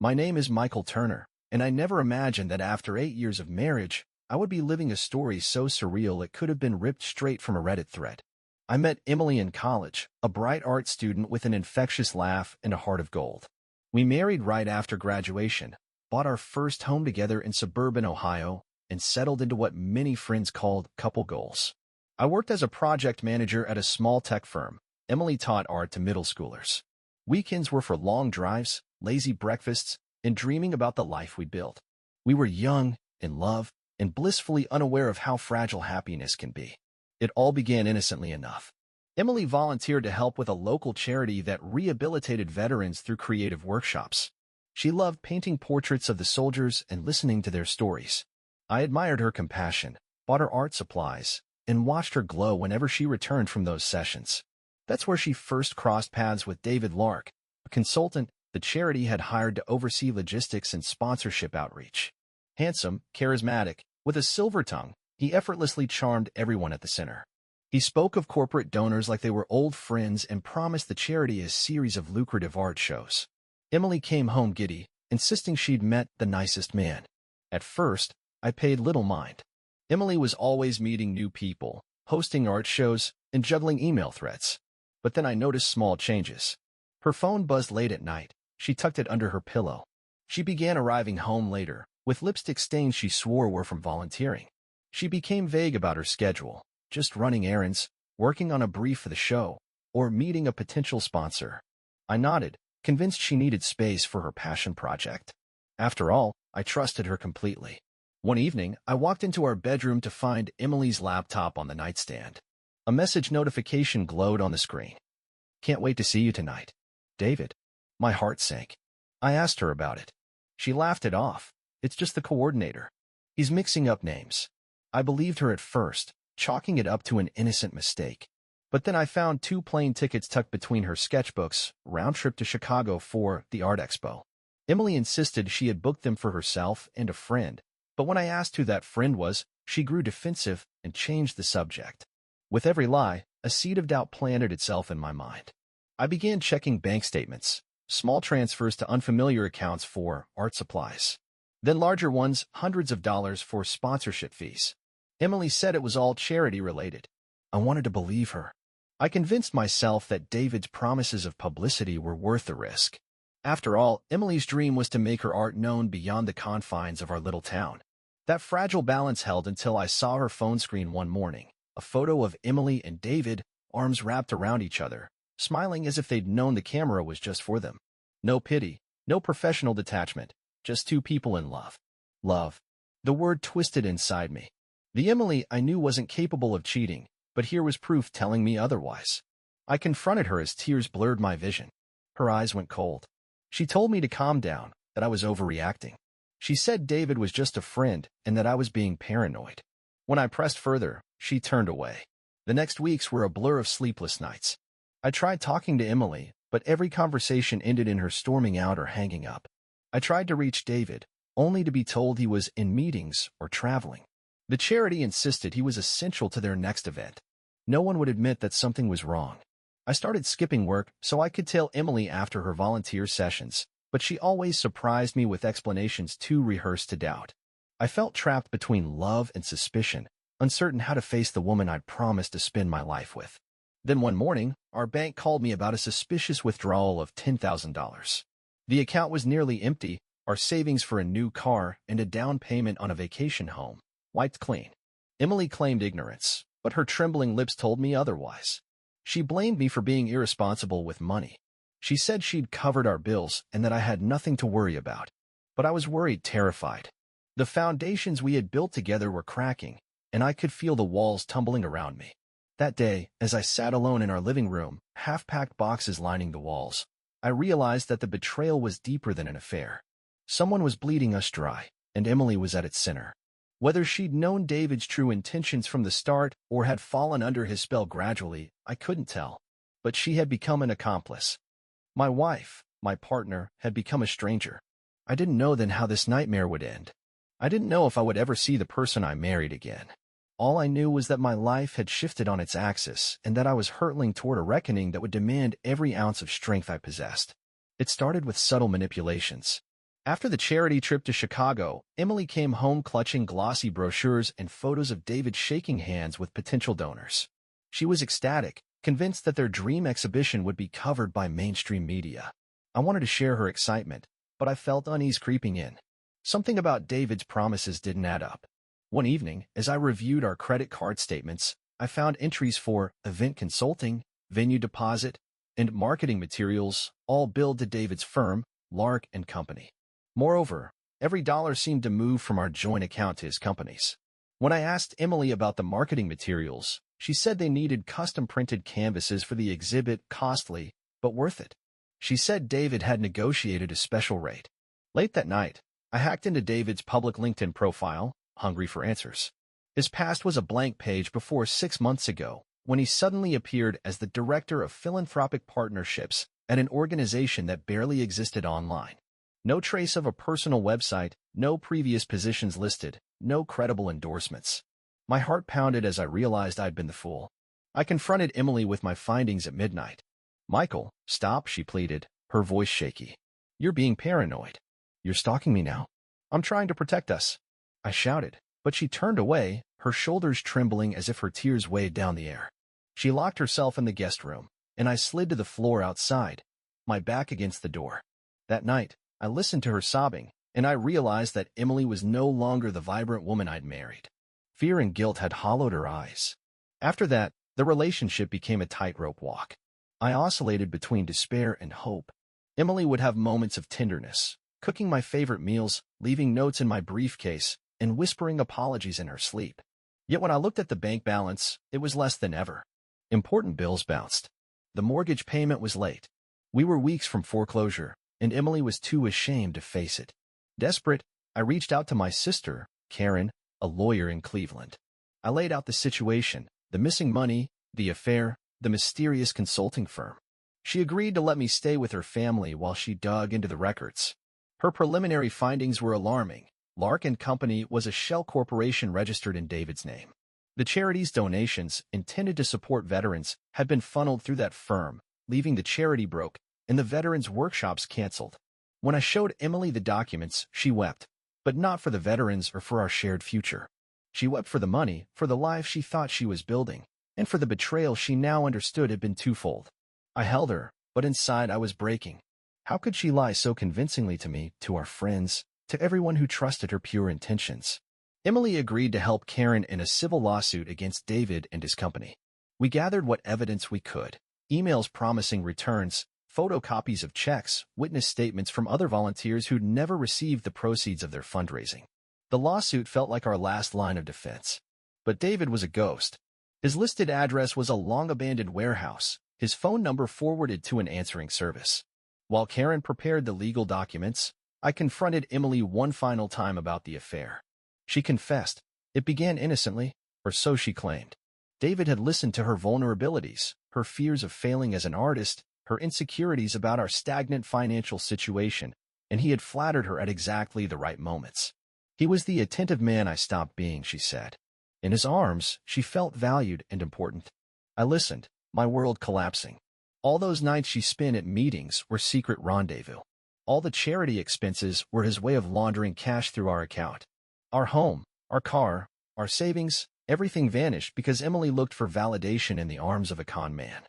My name is Michael Turner, and I never imagined that after 8 years of marriage, I would be living a story so surreal it could have been ripped straight from a Reddit thread. I met Emily in college, a bright art student with an infectious laugh and a heart of gold. We married right after graduation, bought our first home together in suburban Ohio, and settled into what many friends called couple goals. I worked as a project manager at a small tech firm. Emily taught art to middle schoolers. Weekends were for long drives, lazy breakfasts, and dreaming about the life we'd built. We were young, in love, and blissfully unaware of how fragile happiness can be. It all began innocently enough. Emily volunteered to help with a local charity that rehabilitated veterans through creative workshops. She loved painting portraits of the soldiers and listening to their stories. I admired her compassion, bought her art supplies, and watched her glow whenever she returned from those sessions. That's where she first crossed paths with David Lark, a consultant the charity had hired to oversee logistics and sponsorship outreach. Handsome, charismatic, with a silver tongue, he effortlessly charmed everyone at the center. He spoke of corporate donors like they were old friends and promised the charity a series of lucrative art shows. Emily came home giddy, insisting she'd met the nicest man. At first, I paid little mind. Emily was always meeting new people, hosting art shows, and juggling email threads. But then I noticed small changes. Her phone buzzed late at night. She tucked it under her pillow. She began arriving home later, with lipstick stains she swore were from volunteering. She became vague about her schedule, just running errands, working on a brief for the show, or meeting a potential sponsor. I nodded, convinced she needed space for her passion project. After all, I trusted her completely. One evening, I walked into our bedroom to find Emily's laptop on the nightstand. A message notification glowed on the screen. "Can't wait to see you tonight, David." My heart sank. I asked her about it. She laughed it off. "It's just the coordinator. He's mixing up names." I believed her at first, chalking it up to an innocent mistake. But then I found 2 plane tickets tucked between her sketchbooks, round trip to Chicago for the Art Expo. Emily insisted she had booked them for herself and a friend, but when I asked who that friend was, she grew defensive and changed the subject. With every lie, a seed of doubt planted itself in my mind. I began checking bank statements, small transfers to unfamiliar accounts for art supplies, then larger ones, hundreds of dollars for sponsorship fees. Emily said it was all charity-related. I wanted to believe her. I convinced myself that David's promises of publicity were worth the risk. After all, Emily's dream was to make her art known beyond the confines of our little town. That fragile balance held until I saw her phone screen one morning, a photo of Emily and David, arms wrapped around each other, smiling as if they'd known the camera was just for them. No pity, no professional detachment, just 2 people in love. Love. The word twisted inside me. The Emily I knew wasn't capable of cheating, but here was proof telling me otherwise. I confronted her as tears blurred my vision. Her eyes went cold. She told me to calm down, that I was overreacting. She said David was just a friend and that I was being paranoid. When I pressed further, she turned away. The next weeks were a blur of sleepless nights. I tried talking to Emily, but every conversation ended in her storming out or hanging up. I tried to reach David, only to be told he was in meetings or traveling. The charity insisted he was essential to their next event. No one would admit that something was wrong. I started skipping work so I could tell Emily after her volunteer sessions, but she always surprised me with explanations too rehearsed to doubt. I felt trapped between love and suspicion, uncertain how to face the woman I'd promised to spend my life with. Then one morning, our bank called me about a suspicious withdrawal of $10,000. The account was nearly empty, our savings for a new car and a down payment on a vacation home wiped clean. Emily claimed ignorance, but her trembling lips told me otherwise. She blamed me for being irresponsible with money. She said she'd covered our bills and that I had nothing to worry about. But I was worried, terrified. The foundations we had built together were cracking, and I could feel the walls tumbling around me. That day, as I sat alone in our living room, half-packed boxes lining the walls, I realized that the betrayal was deeper than an affair. Someone was bleeding us dry, and Emily was at its center. Whether she'd known David's true intentions from the start or had fallen under his spell gradually, I couldn't tell. But she had become an accomplice. My wife, my partner, had become a stranger. I didn't know then how this nightmare would end. I didn't know if I would ever see the person I married again. All I knew was that my life had shifted on its axis and that I was hurtling toward a reckoning that would demand every ounce of strength I possessed. It started with subtle manipulations. After the charity trip to Chicago, Emily came home clutching glossy brochures and photos of David shaking hands with potential donors. She was ecstatic, convinced that their dream exhibition would be covered by mainstream media. I wanted to share her excitement, but I felt unease creeping in. Something about David's promises didn't add up. One evening, as I reviewed our credit card statements, I found entries for event consulting, venue deposit, and marketing materials, all billed to David's firm, Lark and Company. Moreover, every dollar seemed to move from our joint account to his company's. When I asked Emily about the marketing materials, she said they needed custom-printed canvases for the exhibit, costly, but worth it. She said David had negotiated a special rate. Late that night, I hacked into David's public LinkedIn profile, hungry for answers. His past was a blank page before 6 months ago, when he suddenly appeared as the director of philanthropic partnerships at an organization that barely existed online. No trace of a personal website, no previous positions listed, no credible endorsements. My heart pounded as I realized I'd been the fool. I confronted Emily with my findings at midnight. "Michael, stop," she pleaded, her voice shaky. "You're being paranoid. You're stalking me now. I'm trying to protect us," I shouted, but she turned away, her shoulders trembling as if her tears weighed down the air. She locked herself in the guest room, and I slid to the floor outside, my back against the door. That night, I listened to her sobbing, and I realized that Emily was no longer the vibrant woman I'd married. Fear and guilt had hollowed her eyes. After that, the relationship became a tightrope walk. I oscillated between despair and hope. Emily would have moments of tenderness, cooking my favorite meals, leaving notes in my briefcase, and whispering apologies in her sleep. Yet when I looked at the bank balance, it was less than ever. Important bills bounced. The mortgage payment was late. We were weeks from foreclosure, and Emily was too ashamed to face it. Desperate, I reached out to my sister, Karen, a lawyer in Cleveland. I laid out the situation, the missing money, the affair, the mysterious consulting firm. She agreed to let me stay with her family while she dug into the records. Her preliminary findings were alarming. Lark and Company was a shell corporation registered in David's name. The charity's donations, intended to support veterans, had been funneled through that firm, leaving the charity broke and the veterans' workshops canceled. When I showed Emily the documents, she wept, but not for the veterans or for our shared future. She wept for the money, for the life she thought she was building, and for the betrayal she now understood had been twofold. I held her, but inside I was breaking. How could she lie so convincingly to me, to our friends, to everyone who trusted her pure intentions? Emily agreed to help Karen in a civil lawsuit against David and his company. We gathered what evidence we could: emails promising returns, photocopies of checks, witness statements from other volunteers who'd never received the proceeds of their fundraising. The lawsuit felt like our last line of defense. But David was a ghost. His listed address was a long-abandoned warehouse, his phone number forwarded to an answering service. While Karen prepared the legal documents, I confronted Emily one final time about the affair. She confessed. It began innocently, or so she claimed. David had listened to her vulnerabilities, her fears of failing as an artist, her insecurities about our stagnant financial situation, and he had flattered her at exactly the right moments. He was the attentive man I stopped being, she said. In his arms, she felt valued and important. I listened, my world collapsing. All those nights she spent at meetings were secret rendezvous. All the charity expenses were his way of laundering cash through our account. Our home, our car, our savings, everything vanished because Emily looked for validation in the arms of a con man.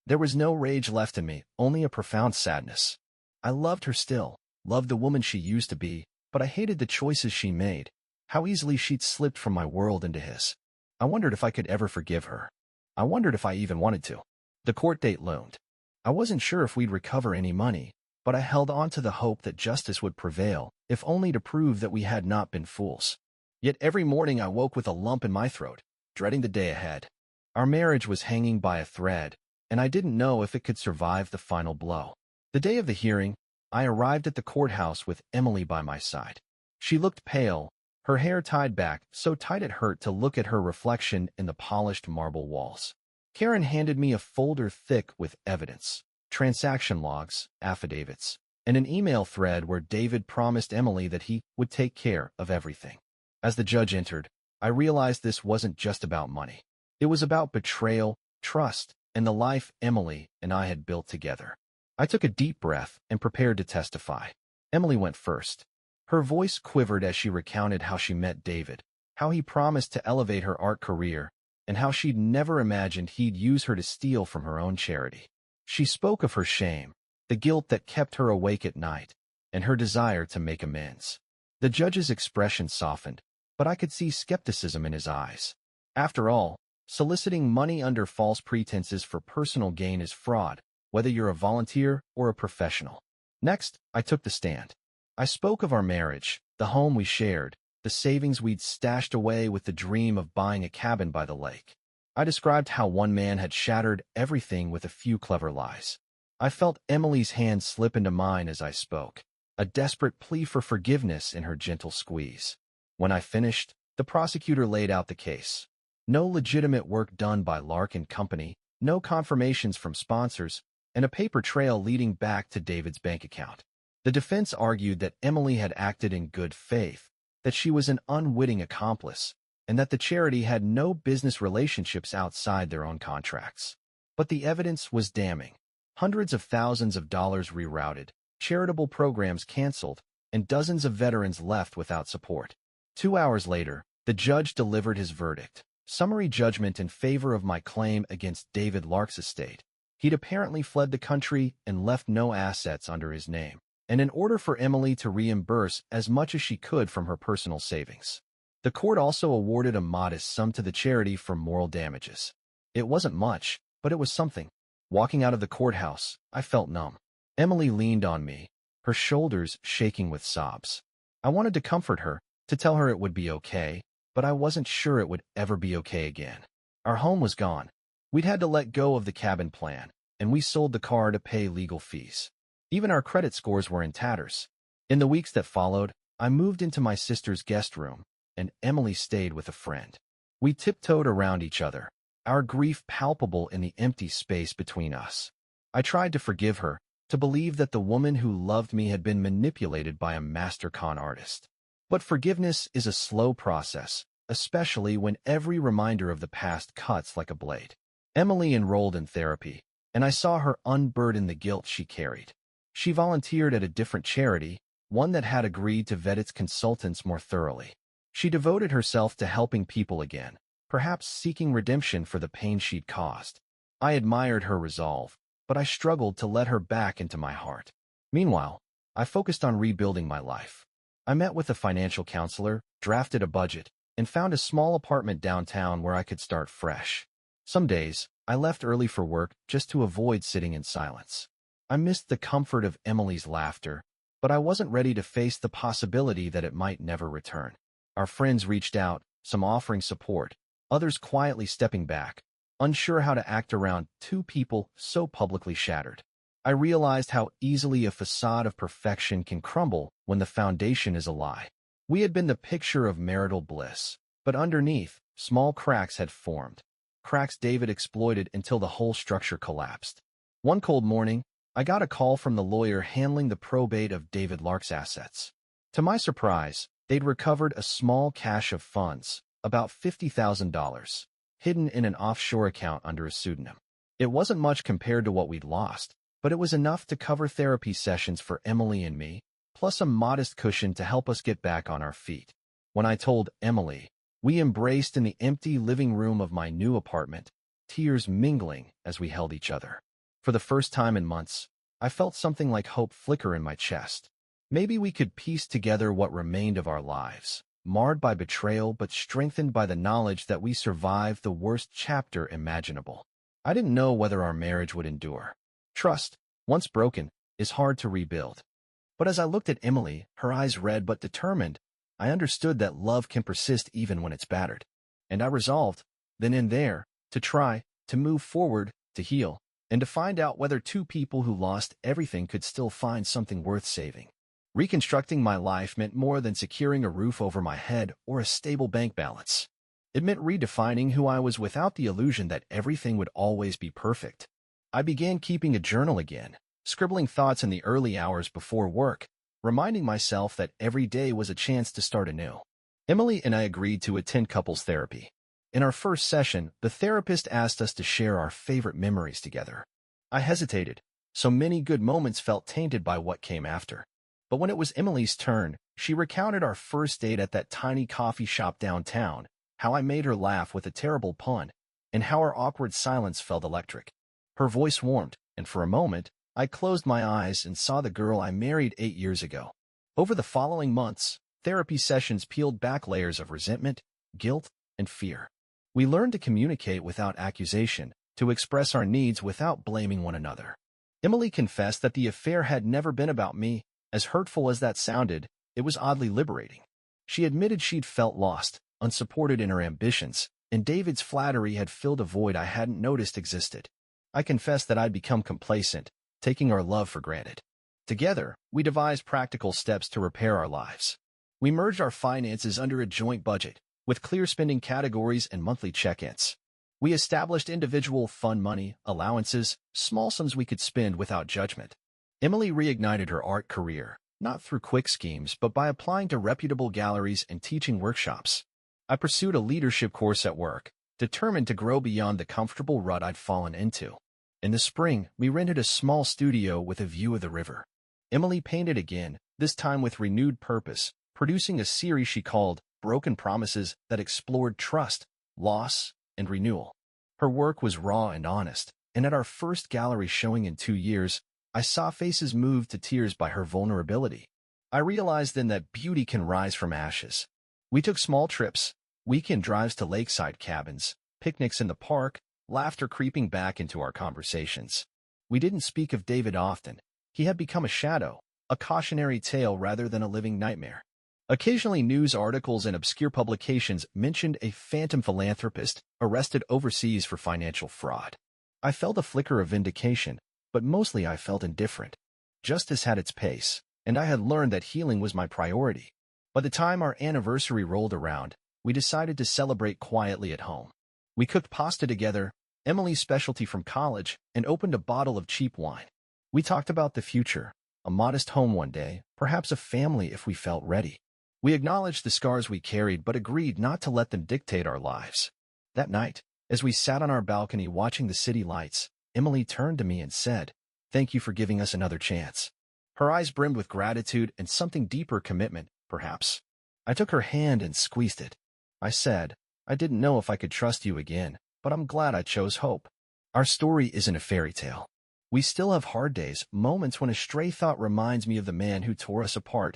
There was no rage left in me, only a profound sadness. I loved her still, loved the woman she used to be, but I hated the choices she made, how easily she'd slipped from my world into his. I wondered if I could ever forgive her. I wondered if I even wanted to. The court date loomed. I wasn't sure if we'd recover any money, but I held on to the hope that justice would prevail, if only to prove that we had not been fools. Yet every morning I woke with a lump in my throat, dreading the day ahead. Our marriage was hanging by a thread, and I didn't know if it could survive the final blow. The day of the hearing, I arrived at the courthouse with Emily by my side. She looked pale, her hair tied back, so tight it hurt to look at her reflection in the polished marble walls. Karen handed me a folder thick with evidence, transaction logs, affidavits, and an email thread where David promised Emily that he would take care of everything. As the judge entered, I realized this wasn't just about money. It was about betrayal, trust, and the life Emily and I had built together. I took a deep breath and prepared to testify. Emily went first. Her voice quivered as she recounted how she met David, how he promised to elevate her art career, and how she'd never imagined he'd use her to steal from her own charity. She spoke of her shame, the guilt that kept her awake at night, and her desire to make amends. The judge's expression softened, but I could see skepticism in his eyes. After all, soliciting money under false pretenses for personal gain is fraud, whether you're a volunteer or a professional. Next, I took the stand. I spoke of our marriage, the home we shared, the savings we'd stashed away with the dream of buying a cabin by the lake. I described how one man had shattered everything with a few clever lies. I felt Emily's hand slip into mine as I spoke, a desperate plea for forgiveness in her gentle squeeze. When I finished, the prosecutor laid out the case. No legitimate work done by Lark and Company, no confirmations from sponsors, and a paper trail leading back to David's bank account. The defense argued that Emily had acted in good faith, that she was an unwitting accomplice, and that the charity had no business relationships outside their own contracts. But the evidence was damning. Hundreds of thousands of dollars rerouted, charitable programs canceled, and dozens of veterans left without support. 2 hours later, the judge delivered his verdict. Summary judgment in favor of my claim against David Lark's estate. He'd apparently fled the country and left no assets under his name, and in order for Emily to reimburse as much as she could from her personal savings. The court also awarded a modest sum to the charity for moral damages. It wasn't much, but it was something. Walking out of the courthouse, I felt numb. Emily leaned on me, her shoulders shaking with sobs. I wanted to comfort her, to tell her it would be okay, but I wasn't sure it would ever be okay again. Our home was gone. We'd had to let go of the cabin plan, and we sold the car to pay legal fees. Even our credit scores were in tatters. In the weeks that followed, I moved into my sister's guest room, and Emily stayed with a friend. We tiptoed around each other, our grief palpable in the empty space between us. I tried to forgive her, to believe that the woman who loved me had been manipulated by a master con artist. But forgiveness is a slow process, especially when every reminder of the past cuts like a blade. Emily enrolled in therapy, and I saw her unburden the guilt she carried. She volunteered at a different charity, one that had agreed to vet its consultants more thoroughly. She devoted herself to helping people again, perhaps seeking redemption for the pain she'd caused. I admired her resolve, but I struggled to let her back into my heart. Meanwhile, I focused on rebuilding my life. I met with a financial counselor, drafted a budget, and found a small apartment downtown where I could start fresh. Some days, I left early for work just to avoid sitting in silence. I missed the comfort of Emily's laughter, but I wasn't ready to face the possibility that it might never return. Our friends reached out, some offering support, others quietly stepping back, unsure how to act around two people so publicly shattered. I realized how easily a facade of perfection can crumble when the foundation is a lie. We had been the picture of marital bliss, but underneath, small cracks had formed. Cracks David exploited until the whole structure collapsed. One cold morning, I got a call from the lawyer handling the probate of David Lark's assets. To my surprise, they'd recovered a small cache of funds, about $50,000, hidden in an offshore account under a pseudonym. It wasn't much compared to what we'd lost, but it was enough to cover therapy sessions for Emily and me, plus a modest cushion to help us get back on our feet. When I told Emily, we embraced in the empty living room of my new apartment, tears mingling as we held each other. For the first time in months, I felt something like hope flicker in my chest. Maybe we could piece together what remained of our lives, marred by betrayal but strengthened by the knowledge that we survived the worst chapter imaginable. I didn't know whether our marriage would endure. Trust, once broken, is hard to rebuild. But as I looked at Emily, her eyes red but determined, I understood that love can persist even when it's battered. And I resolved, then and there, to try, to move forward, to heal, and to find out whether two people who lost everything could still find something worth saving. Reconstructing my life meant more than securing a roof over my head or a stable bank balance. It meant redefining who I was without the illusion that everything would always be perfect. I began keeping a journal again, scribbling thoughts in the early hours before work, reminding myself that every day was a chance to start anew. Emily and I agreed to attend couples therapy. In our first session, the therapist asked us to share our favorite memories together. I hesitated. So many good moments felt tainted by what came after. But when it was Emily's turn, She recounted our first date at that tiny coffee shop downtown, how I made her laugh with a terrible pun, and how our awkward silence felt electric. Her voice warmed, and for a moment, I closed my eyes and saw the girl I married 8 years ago. Over the following months, therapy sessions peeled back layers of resentment, guilt, and fear. We learned to communicate without accusation, to express our needs without blaming one another. Emily confessed that the affair had never been about me. As hurtful as that sounded, it was oddly liberating. She admitted she'd felt lost, unsupported in her ambitions, and David's flattery had filled a void I hadn't noticed existed. I confessed that I'd become complacent, taking our love for granted. Together, we devised practical steps to repair our lives. We merged our finances under a joint budget, with clear spending categories and monthly check-ins. We established individual fun money, allowances, small sums we could spend without judgment. Emily reignited her art career, not through quick schemes, but by applying to reputable galleries and teaching workshops. I pursued a leadership course at work, determined to grow beyond the comfortable rut I'd fallen into. In the spring, we rented a small studio with a view of the river. Emily painted again, this time with renewed purpose, producing a series she called Broken Promises that explored trust, loss, and renewal. Her work was raw and honest, and at our first gallery showing in 2 years, I saw faces moved to tears by her vulnerability. I realized then that beauty can rise from ashes. We took small trips, weekend drives to lakeside cabins, picnics in the park, laughter creeping back into our conversations. We didn't speak of David often. He had become a shadow, a cautionary tale rather than a living nightmare. Occasionally news articles and obscure publications mentioned a phantom philanthropist arrested overseas for financial fraud. I felt a flicker of vindication, but mostly I felt indifferent. Justice had its pace, and I had learned that healing was my priority. By the time our anniversary rolled around, we decided to celebrate quietly at home. We cooked pasta together, Emily's specialty from college, and opened a bottle of cheap wine. We talked about the future, a modest home one day, perhaps a family if we felt ready. We acknowledged the scars we carried but agreed not to let them dictate our lives. That night, as we sat on our balcony watching the city lights, Emily turned to me and said, "Thank you for giving us another chance." Her eyes brimmed with gratitude and something deeper commitment, perhaps. I took her hand and squeezed it. I said, "I didn't know if I could trust you again, but I'm glad I chose hope." Our story isn't a fairy tale. We still have hard days, moments when a stray thought reminds me of the man who tore us apart,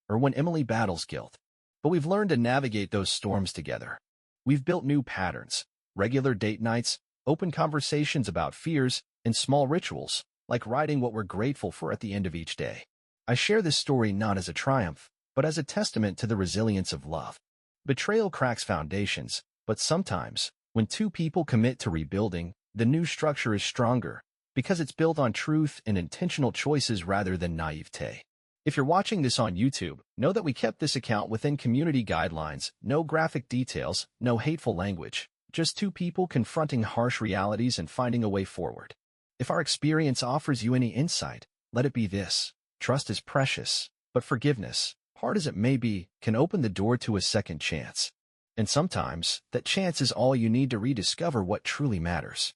or when Emily battles guilt. But we've learned to navigate those storms together. We've built new patterns, regular date nights, open conversations about fears, and small rituals, like writing what we're grateful for at the end of each day. I share this story not as a triumph, but as a testament to the resilience of love. Betrayal cracks foundations, but sometimes, when two people commit to rebuilding, the new structure is stronger, because it's built on truth and intentional choices rather than naivete. If you're watching this on YouTube, know that we kept this account within community guidelines, no graphic details, no hateful language, just two people confronting harsh realities and finding a way forward. If our experience offers you any insight, let it be this: trust is precious, but forgiveness, hard as it may be, can open the door to a second chance. And sometimes, that chance is all you need to rediscover what truly matters.